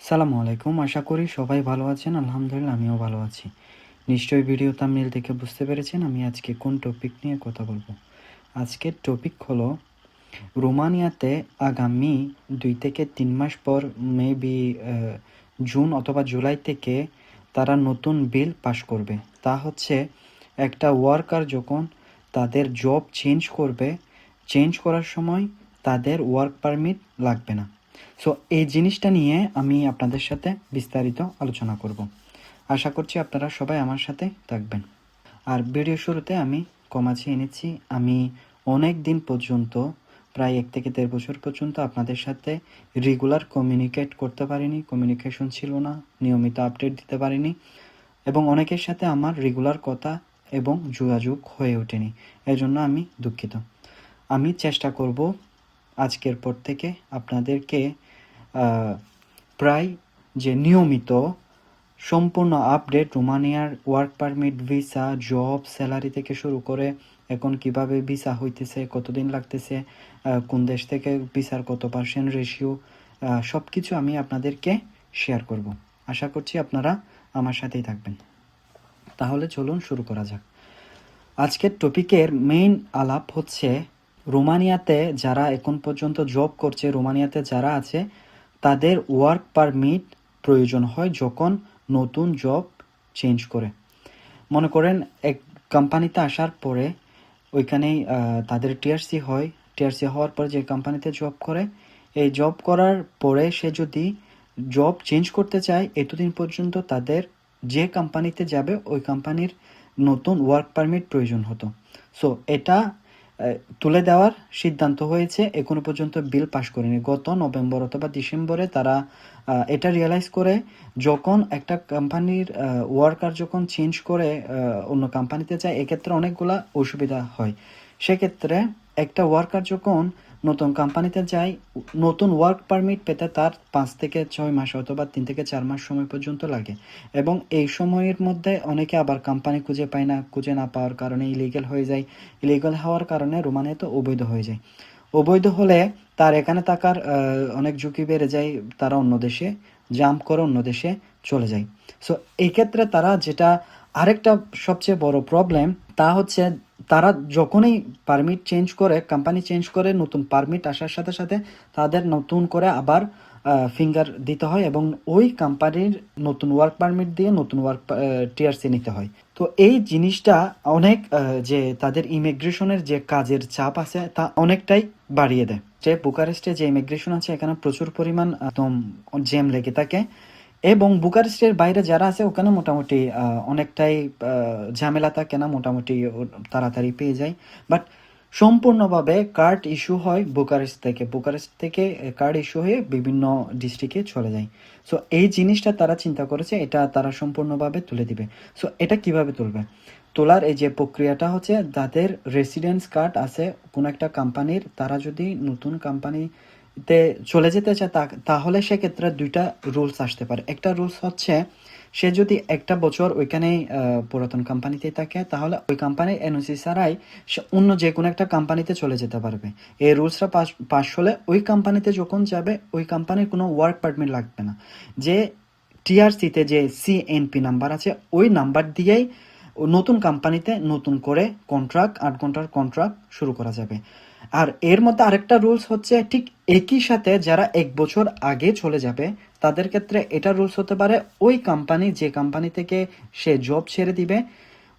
সালামু আলাইকুম। আশা করি সবাই ভালো আছেন। আলহামদুলিল্লাহ আমিও ভালো আছি। নিশ্চয়ই ভিডিও থাম্বনেল দেখে বুঝতে পেরেছেন আমি আজকে কোন টপিক নিয়ে কথা বলবো। আজকের টপিক হলো রোমানিয়াতে আগামী ২ থেকে ৩ মাস পর মেবি জুন অথবা জুলাই থেকে তারা নতুন বিল পাস করবে। তা হচ্ছে একটা ওয়ার্কার যখন তাদের জব চেঞ্জ করবে, চেঞ্জ করার সময় তাদের ওয়ার্ক পারমিট লাগবে না। সো এই জিনিসটা নিয়ে আমি আপনাদের সাথে বিস্তারিত আলোচনা করব। আশা করছি আপনারা সবাই আমার সাথে থাকবেন। আর ভিডিও শুরুতে আমি কমাচ্ছি এনেছি, আমি অনেক দিন পর্যন্ত প্রায় ১ থেকে ১.৫ বছর পর্যন্ত আপনাদের সাথে রেগুলার কমিউনিকেট করতে পারিনি, কমিউনিকেশন ছিল না, নিয়মিত আপডেট দিতে পারিনি এবং অনেকের সাথে আমার রেগুলার কথা এবং যোগাযোগ হয়ে ওঠেনি। এজন্য আমি দুঃখিত। আমি চেষ্টা করব আজকের পর থেকে আপনাদেরকে প্রায় যে নিয়মিত সম্পূর্ণ আপডেট রোমানিয়ার work permit, visa, job, salary থেকে শুরু করে এখন কিভাবে ভিসা হইতেছে, কতদিন লাগতেছে, কোন দেশ থেকে ভিসার কত পার্সেন্ট রেশিও, সব কিছু আমি আপনাদেরকে শেয়ার করব। আশা করছি আপনারা আমার সাথেই থাকবেন। তাহলে চলুন শুরু করা যাক। আজকের টপিকের মেইন আলাপ হচ্ছে রোমানিয়াতে যারা এখন পর্যন্ত জব করছে, রোমানিয়াতে যারা আছে তাদের ওয়ার্ক পারমিট প্রয়োজন হয় যখন নতুন জব চেঞ্জ করে। মনে করেন এক কোম্পানিতে আসার পরে ওইখানেই তাদের টিআরসি হয়, টিআরসি হওয়ার পর যে কোম্পানিতে জব করে, এই জব করার পরে সে যদি জব চেঞ্জ করতে চায় এতদিন পর্যন্ত তাদের যে কোম্পানিতে যাবে ওই কোম্পানির নতুন ওয়ার্ক পারমিট প্রয়োজন হতো। সো এটা তুলে দেওয়ার সিদ্ধান্ত হয়েছে, এখনো পর্যন্ত বিল পাস করেনি। গত নভেম্বর অথবা ডিসেম্বরে তারা এটা রিয়েলাইজ করে যখন একটা কোম্পানির ওয়ার্কার যখন চেঞ্জ করে অন্য কোম্পানিতে যায় এক্ষেত্রে অনেকগুলা অসুবিধা হয়। সেক্ষেত্রে একটা ওয়ার্কার যখন নতুন কোম্পানিতে যায় নতুন ওয়ার্ক পারমিট পেতে তার ৫ থেকে ৬ মাস অথবা ৩ থেকে ৪ মাস সময় পর্যন্ত লাগে এবং এই সময়ের মধ্যে অনেকে আবার কোম্পানি খুঁজে পায় না, খুঁজে না পাওয়ার কারণে ইলিগাল হয়ে যায়। ইলিগাল হওয়ার কারণে রোমানিয়াতে অবৈধ হয়ে যায়। অবৈধ হলে তার এখানে থাকার অনেক ঝুঁকি বেড়ে যায়, তারা অন্য দেশে জাম্প করে অন্য দেশে চলে যায়। সো এই ক্ষেত্রে তারা যেটা আরেকটা সবচেয়ে বড় প্রবলেম তা হচ্ছে তারা যখনই পারমিট চেঞ্জ করে, কোম্পানি চেঞ্জ করে, নতুন পারমিট আসার সাথে সাথে তাদের নতুন করে আবার ফিঙ্গার দিতে হয় এবং ওই কোম্পানির নতুন ওয়ার্ক পারমিট দিয়ে নতুন ওয়ার্ক টিআরসি নিতে হয়। তো এই জিনিসটা অনেক যে তাদের ইমিগ্রেশনের যে কাজের চাপ আছে তা অনেকটাই বাড়িয়ে দেয়। যে বুকারেস্টে যে ইমিগ্রেশন আছে এখানে প্রচুর পরিমাণ একদম জ্যাম লেগে থাকে এবং বুকারেস্টের বাইরে যারা আছে ওখানে মোটামুটি অনেকটাই ঝামেলা থাকে না, মোটামুটি তাড়াতাড়ি পেয়ে যায়। বাট সম্পূর্ণভাবে কার্ড ইস্যু হয় বুকারেস্ট থেকে কার্ড ইস্যু হয়ে বিভিন্ন ডিস্ট্রিক্টে চলে যায়। সো এই জিনিসটা তারা চিন্তা করেছে, এটা তারা সম্পূর্ণভাবে তুলে দিবে। সো এটা কিভাবে তুলবে? তোলার এই যে প্রক্রিয়াটা হচ্ছে যাদের রেসিডেন্স কার্ড আছে কোনো একটা কোম্পানির, তারা যদি নতুন কোম্পানিতে চলে যেতে চায় তাহলে সেক্ষেত্রে দুইটা রুলস আসতে পারে। একটা রুলস হচ্ছে সে যদি একটা বছর ওইখানেই পুরাতন কোম্পানিতেই থাকে তাহলে ওই কোম্পানির এনওসি ছাড়াই সে অন্য যে কোনো একটা কোম্পানিতে চলে যেতে পারবে। এই রুলসটা পাস হলে ওই কোম্পানিতে যখন যাবে ওই কোম্পানির কোনো ওয়ার্ক পারমিট লাগবে না। যে টিআরসিতে যে সিএনপি নাম্বার আছে ওই নাম্বার দিয়েই নতুন কোম্পানিতে নতুন করে ৮ ঘন্টার কন্ট্রাক্ট শুরু করা যাবে। আর এর মধ্যে আরেকটা রুলস হচ্ছে ঠিক একই সাথে যারা ১ বছর আগে চলে যাবে তাদের ক্ষেত্রে এটা রুলস হতে পারে ওই কোম্পানি যে কোম্পানি থেকে সে জব ছেড়ে দিবে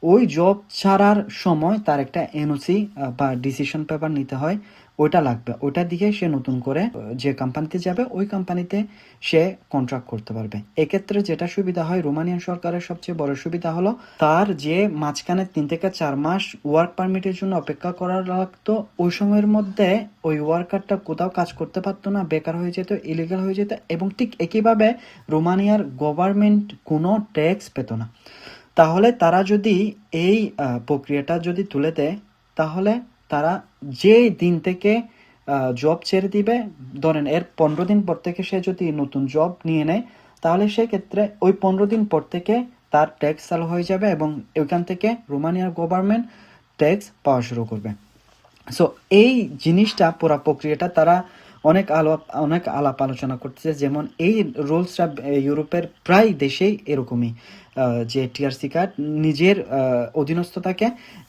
ওই জব ছাড়ার সময় তার একটা এনওসি বা ডিসিশন পেপার নিতে হয়, ওইটা লাগবে। ওইটা দিয়ে সে নতুন করে যে কোম্পানিতে যাবে ওই কোম্পানিতে সে কন্ট্রাক্ট করতে পারবে। এক্ষেত্রে যেটা সুবিধা হয় রোমানিয়ান সরকারের সবচেয়ে বড় সুবিধা হলো তার যে মাঝখানে ৩ থেকে ৪ মাস ওয়ার্ক পারমিটের জন্য অপেক্ষা করার লাগতো ওই সময়ের মধ্যে ওই ওয়ার্কারটা কোথাও কাজ করতে পারতো না, বেকার হয়ে যেত, ইলিগাল হয়ে যেত এবং ঠিক একইভাবে রোমানিয়ার গভর্নমেন্ট কোনো ট্যাক্স পেত না। তাহলে তারা যদি এই প্রক্রিয়াটা যদি তুলে দেয় তাহলে তারা যে দিন থেকে জব ছেড়ে দিবে, ধরেন এর ১৫ দিন পর থেকে সে যদি নতুন জব নিয়ে নেয় তাহলে সেক্ষেত্রে ওই ১৫ দিন পর থেকে তার ট্যাক্স চালু হয়ে যাবে এবং ওইখান থেকে রোমানিয়ার গভর্নমেন্ট ট্যাক্স পাওয়া শুরু করবে। সো এই জিনিসটা পুরা প্রক্রিয়াটা তারা অনেক আলাপ আলোচনা করতেছে। যেমন এই রুলসটা ইউরোপের প্রায় দেশেই এরকমই, যে টিআরসি কার্ড নিজের অধীনস্থ থাকে,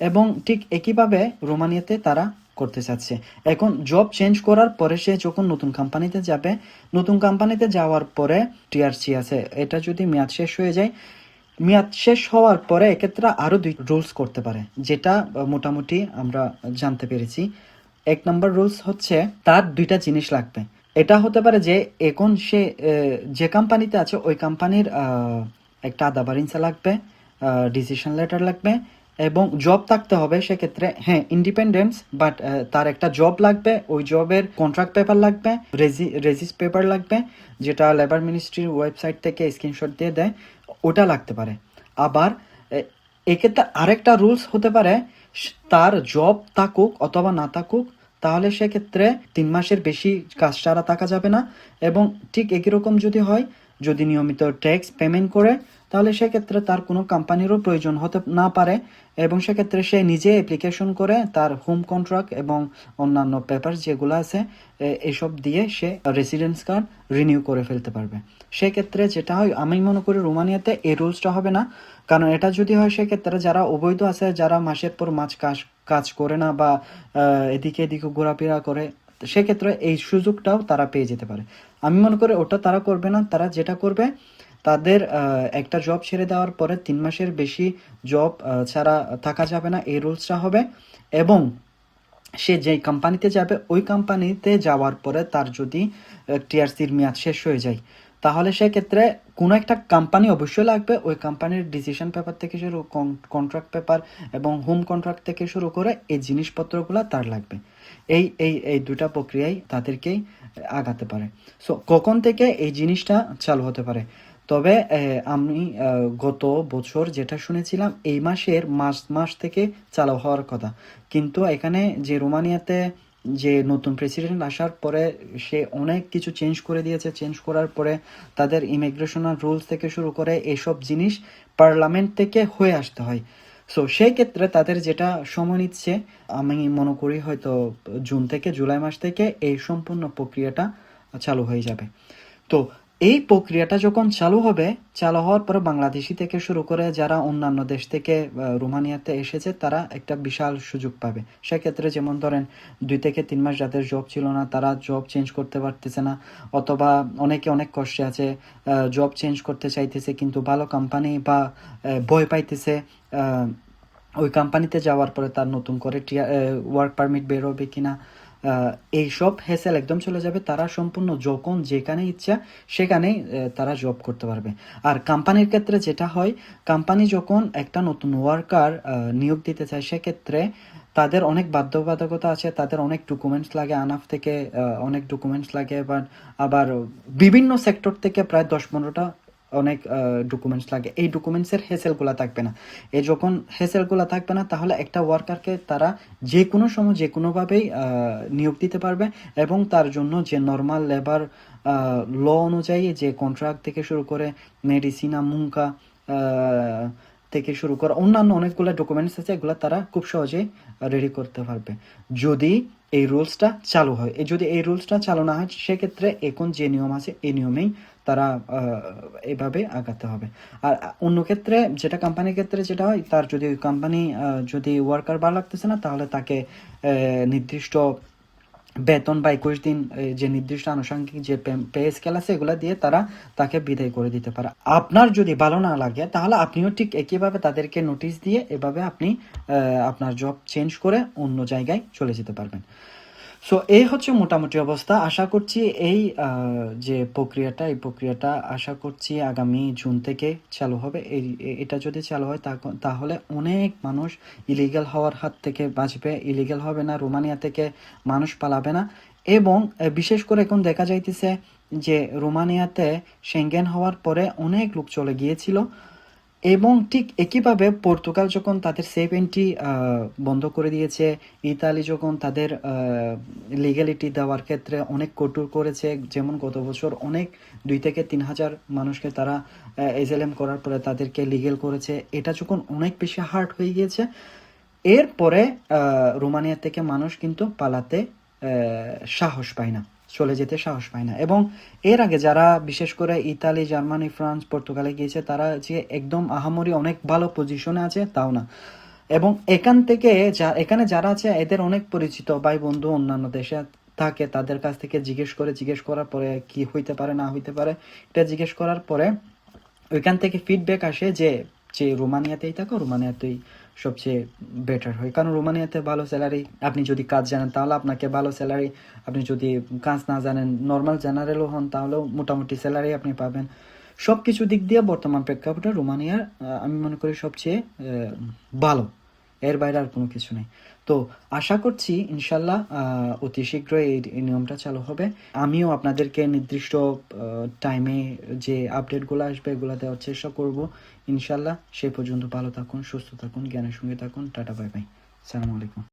এবং ঠিক একইভাবে রোমানিয়াতে তারা করতে চাচ্ছে। এখন জব চেঞ্জ করার পরে সে যখন নতুন কোম্পানিতে যাবে, নতুন কোম্পানিতে যাওয়ার পরে টিআরসি আছে, এটা যদি মেয়াদ শেষ হয়ে যায়, মেয়াদ শেষ হওয়ার পরে এক্ষেত্রে আরও দুই রুলস করতে পারে, যেটা মোটামুটি আমরা জানতে পেরেছি। এক নম্বর রুলস হচ্ছে তার দুইটা জিনিস লাগবে। এটা হতে পারে যে এখন সে যে কোম্পানিতে আছে ওই কোম্পানির একটা আদাবারিন্সা লাগবে, ডিসিশন লেটার লাগবে, এবং জব থাকতে হবে। সেক্ষেত্রে হ্যাঁ, ইন্ডিপেন্ডেন্স, বাট তার একটা জব লাগবে, ওই জবের কন্ট্রাক্ট পেপার লাগবে, রেজিস পেপার লাগবে, যেটা লেবার মিনিস্ট্রির ওয়েবসাইট থেকে স্ক্রিনশট দিয়ে দেয়, ওটা লাগতে পারে। আবার এক্ষেত্রে আরেকটা রুলস হতে পারে, তার জব থাকুক অথবা না থাকুক, তাহলে সেক্ষেত্রে 3 মাসের বেশি কাজ ছাড়া থাকা যাবে না। এবং ঠিক একই রকম যদি হয়, যদি নিয়মিত ট্যাক্স পেমেন্ট করে, তাহলে সেক্ষেত্রে তার কোনো কোম্পানিরও প্রয়োজন হতে না পারে, এবং সেক্ষেত্রে সে নিজে অ্যাপ্লিকেশন করে তার হোম কন্ট্রাক্ট এবং অন্যান্য পেপার যেগুলো আছে এসব দিয়ে সে রেসিডেন্স কার্ড রিনিউ করে ফেলতে পারবে। সেক্ষেত্রে যেটা হয়, আমি মনে করি রোমানিয়াতে এই রুলসটা হবে না। কারণ এটা যদি হয়, সেক্ষেত্রে যারা অবৈধ আছে, যারা মাসের পর মাস কাজ করে না বা এদিকে এদিকে ঘোরাফেরা করে, সেক্ষেত্রে এই সুযোগটাও তারা পেয়ে যেতে পারে। আমি মনে করি ওটা তারা করবে না। তারা যেটা করবে, তাদের একটা জব ছেড়ে দেওয়ার পরে 3 মাসের বেশি জব ছাড়া থাকা যাবে না, এই রুলসটা হবে। এবং সে যে কোম্পানিতে যাবে, ওই কোম্পানিতে যাওয়ার পরে তার যদি টিআরসির মেয়াদ শেষ হয়ে যায়, তাহলে সেক্ষেত্রে কোনো একটা কোম্পানি অবশ্যই লাগবে। ওই কোম্পানির ডিসিশন পেপার থেকে শুরু, কন্ট্রাক্ট পেপার এবং হোম কন্ট্রাক্ট থেকে শুরু করে এই জিনিসপত্রগুলো তার লাগবে। এই এই এই দুটা প্রক্রিয়ায় তাদেরকেই আগাতে পারে। সো কখন থেকে এই জিনিসটা চালু হতে পারে? তবে আমি গত বছর যেটা শুনেছিলাম, এই মাসের মাস থেকে চালু হওয়ার কথা। কিন্তু এখানে যে রোমানিয়াতে যে নতুন প্রেসিডেন্ট আসার পরে সে অনেক কিছু চেঞ্জ করে দিয়েছে। চেঞ্জ করার পরে তাদের ইমিগ্রেশনাল রুলস থেকে শুরু করে এসব জিনিস পার্লামেন্ট থেকে হয়ে আসতে হয়। সো সেই ক্ষেত্রে তাদের যেটা সময় নিচ্ছে, আমি মনে করি হয়তো জুন থেকে জুলাই মাস থেকে এই সম্পূর্ণ প্রক্রিয়াটা চালু হয়ে যাবে। তো এই প্রক্রিয়াটা যখন চালু হবে, চালু হওয়ার পরে বাংলাদেশি থেকে শুরু করে যারা অন্যান্য দেশ থেকে রোমানিয়াতে এসেছে, তারা একটা বিশাল সুযোগ পাবে। সেক্ষেত্রে যেমন ধরেন 2 থেকে 3 মাস যাদের জব ছিল না, তারা জব চেঞ্জ করতে পারতেছে না, অথবা অনেকে অনেক কষ্টে আছে, জব চেঞ্জ করতে চাইতেছে কিন্তু ভালো কোম্পানি বা ভয় পাইতেছে ওই কোম্পানিতে যাওয়ার পরে তার নতুন করে ওয়ার্ক পারমিট বেরোবে কিনা, এইসব হ্যাসেল একদম চলে যাবে। তারা সম্পূর্ণ যখন যেখানে ইচ্ছা সেখানেই তারা জব করতে পারবে। আর কোম্পানির ক্ষেত্রে যেটা হয়, কোম্পানি যখন একটা নতুন ওয়ার্কার নিয়োগ দিতে চায়, সেক্ষেত্রে তাদের অনেক বাধ্যবাধকতা আছে, তাদের অনেক ডকুমেন্টস লাগে, আনাফ থেকে অনেক ডকুমেন্টস লাগে, আবার বিভিন্ন সেক্টর থেকে প্রায় 10-15টা অনেক ডকুমেন্টস লাগে। এই ডকুমেন্টসের হেসেলগুলো থাকবে না। এই যখন হেসেলগুলো থাকবে না, তাহলে একটা ওয়ার্কারকে তারা যে কোনো সময় যে কোনোভাবেই নিয়োগ দিতে পারবে, এবং তার জন্য যে নর্মাল লেবার ল অনুযায়ী যে কন্ট্রাক্ট থেকে শুরু করে মেডিসিনা মুঙ্কা থেকে শুরু করে অন্যান্য অনেকগুলো ডকুমেন্টস আছে, এগুলো তারা খুব সহজেই রেডি করতে পারবে যদি এই রুলসটা চালু হয়। যদি এই রুলসটা চালু না হয়, সেক্ষেত্রে এখন যে নিয়ম আছে এই নিয়মেই তারা এভাবে আগাতে হবে। আর অন্য ক্ষেত্রে যেটা কোম্পানির ক্ষেত্রে যেটা হয়, তার যদি ওই কোম্পানি যদি ওয়ার্কার ভালো লাগতেছে না, তাহলে তাকে নির্দিষ্ট বেতন বা 21 দিন যে নির্দিষ্ট আনুষঙ্গিক যে পে স্কেল আছে, এগুলো দিয়ে তারা তাকে বিদায় করে দিতে পারে। আপনার যদি ভালো না লাগে, তাহলে আপনিও ঠিক একইভাবে তাদেরকে নোটিশ দিয়ে এভাবে আপনি আপনার জব চেঞ্জ করে অন্য জায়গায় চলে যেতে পারবেন। সো এই হচ্ছে মোটামুটি অবস্থা। আশা করছি এই যে এই প্রক্রিয়াটা আশা করছি আগামী জুন থেকে চালু হবে। এটা যদি চালু হয়, তাহলে অনেক মানুষ ইলিগাল হওয়ার হাত থেকে বাঁচবে। ইলিগাল হবে না, রোমানিয়া থেকে মানুষ পালাবে না। এবং বিশেষ করে এখন দেখা যাইতেছে যে রোমানিয়াতে সেঙ্গেন হওয়ার পরে অনেক লোক চলে গিয়েছিল, এবং ঠিক একইভাবে পর্তুগাল যখন তাদের সেফ এন্ট্রি বন্ধ করে দিয়েছে, ইতালি যখন তাদের লিগ্যালিটি দেওয়ার ক্ষেত্রে অনেক কঠোর করেছে, যেমন গত বছর অনেক 2 থেকে 3 হাজার মানুষকে তারা এজেলেম করার পরে তাদেরকে লিগেল করেছে, এটা যখন অনেক বেশি হার্ড হয়ে গিয়েছে, এরপরে রোমানিয়া থেকে মানুষ কিন্তু পালাতে সাহস পায় না। চলে যেতে সাহস পায় না। এবং এর আগে যারা বিশেষ করে ইতালি, জার্মানি, ফ্রান্স, পর্তুগালে গিয়েছে তারা যে একদম আহামরি অনেক ভালো পজিশনে আছে তাও না। এবং এখান থেকে এখানে যারা আছে এদের অনেক পরিচিত ভাই বন্ধু অন্যান্য দেশে থাকে, তাদের কাছ থেকে জিজ্ঞেস করার পরে কি হইতে পারে না হইতে পারে এটা জিজ্ঞেস করার পরে ওইখান থেকে ফিডব্যাক আসে যে যে রোমানিয়াতেই থাকো, রোমানিয়াতেই সবচেয়ে বেটার হয়। কারণ রোমানিয়াতে ভালো স্যালারি, আপনি যদি কাজ জানেন তাহলে আপনাকে ভালো স্যালারি, আপনি যদি কাজ না জানেন নর্মাল জেনারেলও হন তাহলেও মোটামুটি স্যালারি আপনি পাবেন। সব কিছু দিক দিয়ে বর্তমান প্রেক্ষাপটে রোমানিয়ার আমি মনে করি সবচেয়ে ভালো, এর বাইরে আর কোনো কিছু নেই। তো আশা করছি ইনশাল্লাহ অতি শীঘ্রই এই নিয়মটা চালু হবে। আমিও আপনাদেরকে নির্দিষ্ট টাইমে যে আপডেটগুলো আসবে এগুলো দেওয়ার চেষ্টা করব ইনশাল্লাহ। সে পর্যন্ত ভালো থাকুন, সুস্থ থাকুন, জ্ঞানের সঙ্গে থাকুন। টাটা, বাই বাই, আসসালামু আলাইকুম।